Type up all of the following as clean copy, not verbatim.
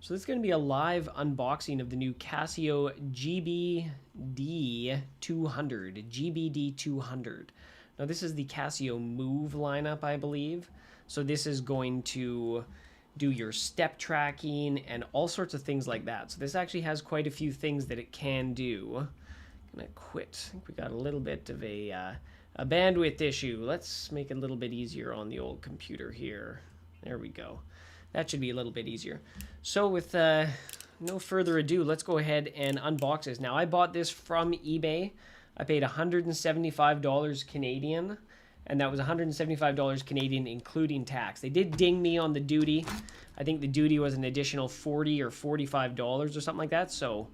So this is going to be a live unboxing of the new Casio GBD-200. GBD-200. Now this is the Casio Move lineup, I believe. So this is going to do your step tracking and all sorts of things like that. So this actually has quite a few things that it can do. I'm gonna quit. I think we got a little bit of a bandwidth issue. Let's make it a little bit easier on the old computer here. There we go. That should be a little bit easier. So with no further ado, let's go ahead and unbox this. Now I bought this from eBay. I paid $175 Canadian, and that was $175 Canadian including tax. They did ding me on the duty. I think the duty was an additional $40 or $45 or something like that, so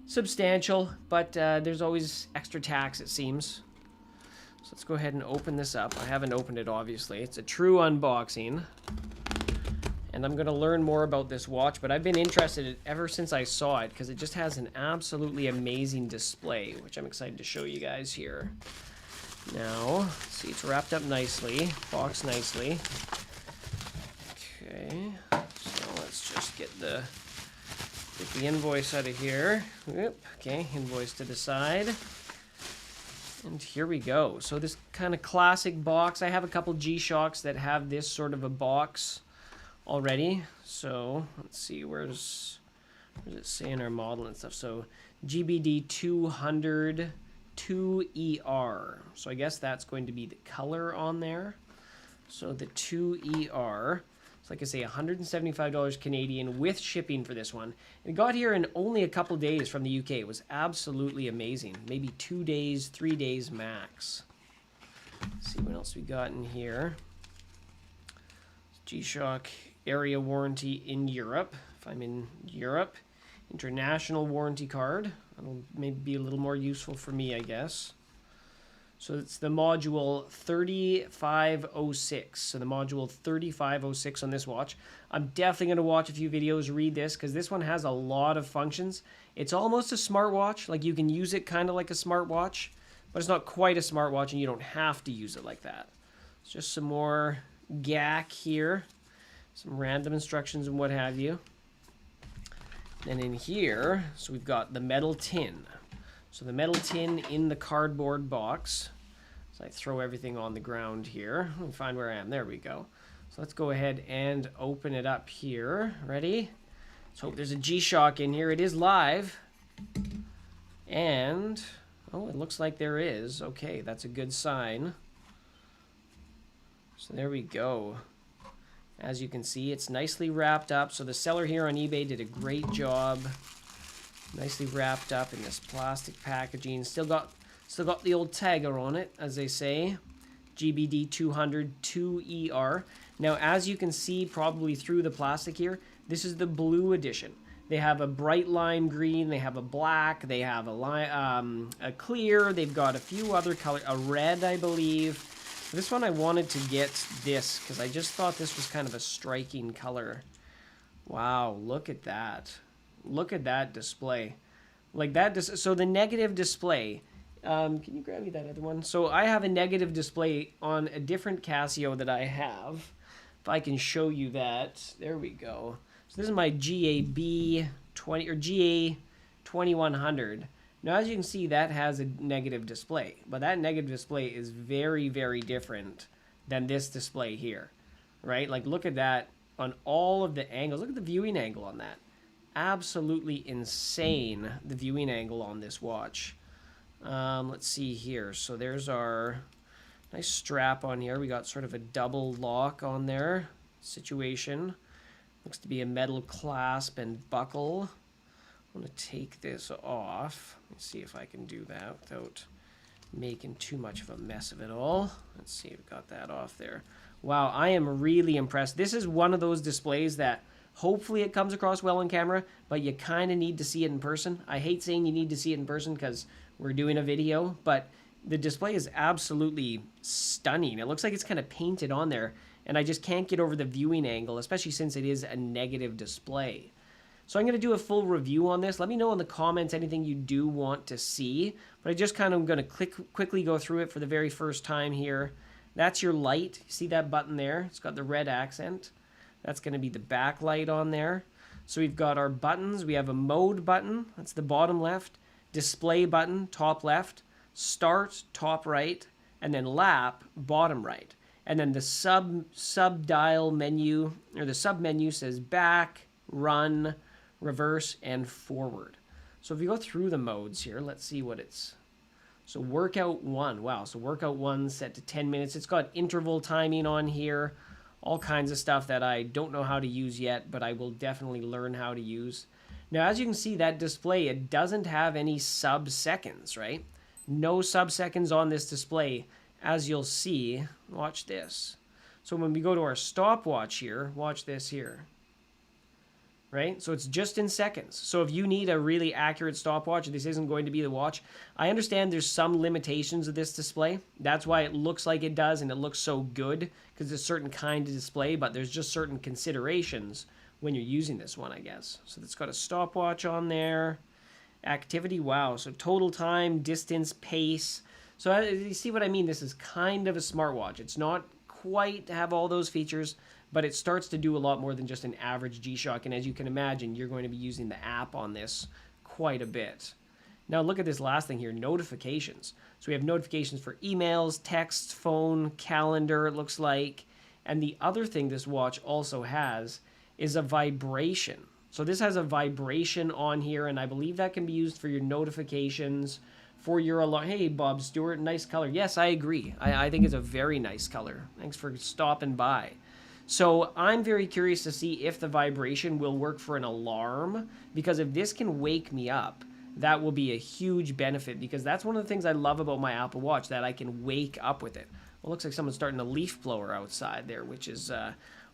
substantial, but there's always extra tax, it seems. So let's go ahead and open this up. I haven't opened it, obviously. It's a true unboxing. And I'm going to learn more about this watch, but I've been interested in it ever since I saw it because it just has an absolutely amazing display, which I'm excited to show you guys here. Now, let's see, it's wrapped up nicely, boxed nicely. Okay, so let's just get the invoice out of here. Whoop, okay, invoice to the side. And here we go. So this kind of classic box. I have a couple G-Shocks that have this sort of a box already. So let's see, where does it say in our model and stuff? So GBD-200 2ER. So I guess that's going to be the color on there. So the 2ER. So like I say, $175 Canadian with shipping for this one. It got here in only a couple days from the UK. It was absolutely amazing. Maybe 2 days, 3 days max. Let's see what else we got in here. G-Shock area warranty in Europe, if I'm in Europe. International warranty card. That'll maybe be a little more useful for me, I guess. So it's the module 3506. So the module 3506 on this watch. I'm definitely going to watch a few videos, read this, because this one has a lot of functions. It's almost a smartwatch. Like, you can use it kind of like a smartwatch, but it's not quite a smartwatch, and you don't have to use it like that. It's just some more GAC here. Some random instructions and what have you. And in here, so we've got the metal tin. So the metal tin in the cardboard box. So I throw everything on the ground here. Let me find where I am. There we go. So let's go ahead and open it up here. Ready? Let's hope there's a G-Shock in here. It is live. And, oh, it looks like there is. Okay, that's a good sign. So there we go. As you can see, it's nicely wrapped up. So the seller here on eBay did a great job. Nicely wrapped up in this plastic packaging. Still got the old tagger on it, as they say. GBD-200 2ER. Now, as you can see probably through the plastic here, this is the blue edition. They have a bright lime green, they have a black, they have a clear, they've got a few other colors, a red, I believe. This one I wanted to get this because I just thought this was kind of a striking color. Wow, look at that. Look at that display. Like that, so the negative display, can you grab me that other one? So I have a negative display on a different Casio that I have. If I can show you that, there we go. So this is my GAB 20 or GA 2100. Now, as you can see, that has a negative display, but that negative display is very, very different than this display here, right? Like, look at that on all of the angles. Look at the viewing angle on that. Absolutely insane, the viewing angle on this watch. Let's see here. So there's our nice strap on here. We got sort of a double lock on there situation. Looks to be a metal clasp and buckle. I'm going to take this off. Let's see if I can do that without making too much of a mess of it all. Let's see, we've got that off there. Wow, I am really impressed. This is one of those displays that hopefully it comes across well on camera, but you kind of need to see it in person. I hate saying you need to see it in person because we're doing a video, but the display is absolutely stunning. It looks like it's kind of painted on there, and I just can't get over the viewing angle, especially since it is a negative display. So I'm going to do a full review on this. Let me know in the comments anything you do want to see. But I just kind of am going to quickly go through it for the very first time here. That's your light. You see that button there? It's got the red accent. That's going to be the backlight on there. So we've got our buttons. We have a mode button, that's the bottom left, display button, top left, start, top right, and then lap, bottom right. And then the sub dial menu, or the sub menu says back, run, reverse, and forward. So if we go through the modes here, let's see what it's. So workout 1, wow, so workout 1 set to 10 minutes. It's got interval timing on here, all kinds of stuff that I don't know how to use yet, but I will definitely learn how to use. Now, as you can see, that display, it doesn't have any sub-seconds, right? No sub-seconds on this display, as you'll see. Watch this. So when we go to our stopwatch here, watch this here. Right? So it's just in seconds. So if you need a really accurate stopwatch, this isn't going to be the watch. I understand there's some limitations of this display. That's why it looks like it does and it looks so good, because it's a certain kind of display, but there's just certain considerations when you're using this one, I guess. So it's got a stopwatch on there. Activity, wow. So total time, distance, pace. So you see what I mean? This is kind of a smartwatch. It's not quite have all those features, but it starts to do a lot more than just an average G-Shock. And as you can imagine, you're going to be using the app on this quite a bit. Now look at this last thing here, notifications. So we have notifications for emails, text, phone, calendar, it looks like. And the other thing this watch also has is a vibration. So this has a vibration on here, and I believe that can be used for your notifications, for your alarm. Hey, Bob Stewart, nice color. Yes, I agree. I think it's a very nice color. Thanks for stopping by. So I'm very curious to see if the vibration will work for an alarm, because if this can wake me up, that will be a huge benefit, because that's one of the things I love about my Apple Watch, that I can wake up with it. Well, it looks like someone's starting a leaf blower outside there, which is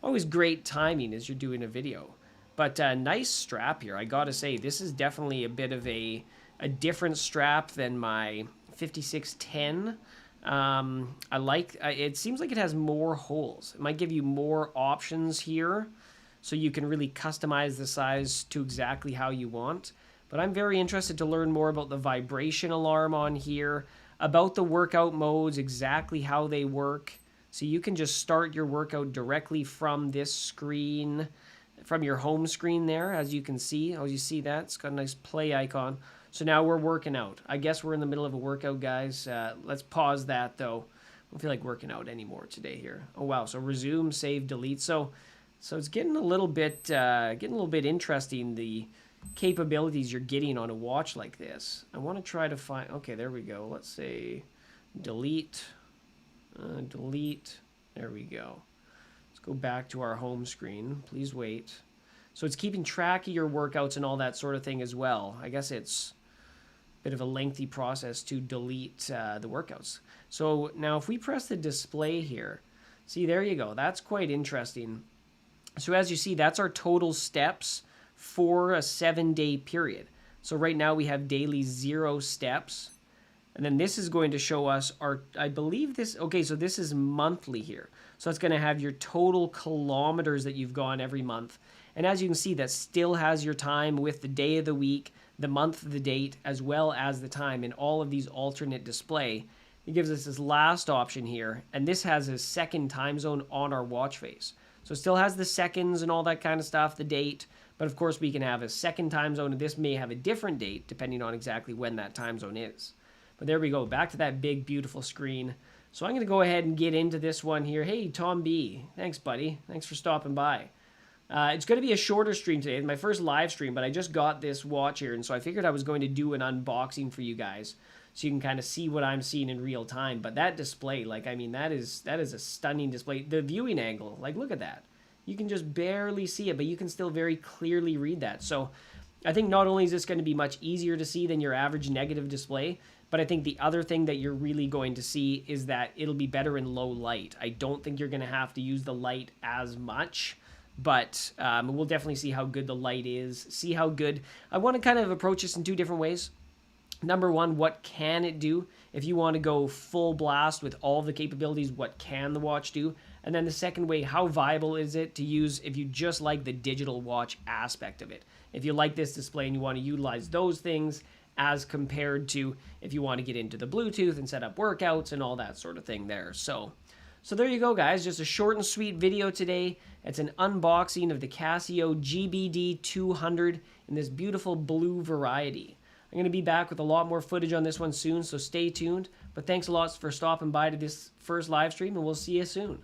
always great timing as you're doing a video. But nice strap here. I gotta say, this is definitely a bit of a different strap than my 5610. I like, it seems like it has more holes. It might give you more options here, so you can really customize the size to exactly how you want. But I'm very interested to learn more about the vibration alarm on here, about the workout modes, exactly how they work. So you can just start your workout directly from this screen, from your home screen there, as you can see. Oh, you see that? It's got a nice play icon. So now we're working out. I guess we're in the middle of a workout, guys. Let's pause that, though. I don't feel like working out anymore today here. Oh, wow. So resume, save, delete. So it's getting a little bit interesting, the capabilities you're getting on a watch like this. I want to try to find... Okay, there we go. Let's say delete. Delete. There we go. Let's go back to our home screen. Please wait. So it's keeping track of your workouts and all that sort of thing as well. I guess it's bit of a lengthy process to delete the workouts. So now if we press the display here, see, there you go. That's quite interesting. So as you see, that's our total steps for a 7-day period. So right now we have daily 0 steps. And then this is going to show us our, I believe this, okay, so this is monthly here. So it's going to have your total kilometers that you've gone every month. And as you can see, that still has your time with the day of the week, the month, the date, as well as the time in all of these alternate display. It gives us this last option here, and this has a second time zone on our watch face. So it still has the seconds and all that kind of stuff, the date, but of course we can have a second time zone, and this may have a different date depending on exactly when that time zone is. But there we go, back to that big, beautiful screen. So I'm going to go ahead and get into this one here. Hey, Tom B. Thanks, buddy. Thanks for stopping by. It's going to be a shorter stream today. It's my first live stream, but I just got this watch here, and so I figured I was going to do an unboxing for you guys so you can kind of see what I'm seeing in real time. But that display, like, I mean, that is a stunning display. The viewing angle, like, look at that. You can just barely see it, but you can still very clearly read that. So I think not only is this going to be much easier to see than your average negative display, but I think the other thing that you're really going to see is that it'll be better in low light. I don't think you're going to have to use the light as much, but we'll definitely see how good the light is, see how good... I want to kind of approach this in two different ways. Number one, what can it do? If you want to go full blast with all the capabilities, what can the watch do? And then the second way, how viable is it to use if you just like the digital watch aspect of it? If you like this display and you want to utilize those things as compared to if you want to get into the Bluetooth and set up workouts and all that sort of thing there. So So there you go, guys. Just a short and sweet video today. It's an unboxing of the Casio GBD-200 in this beautiful blue variety. I'm going to be back with a lot more footage on this one soon, so stay tuned. But thanks a lot for stopping by to this first live stream, and we'll see you soon.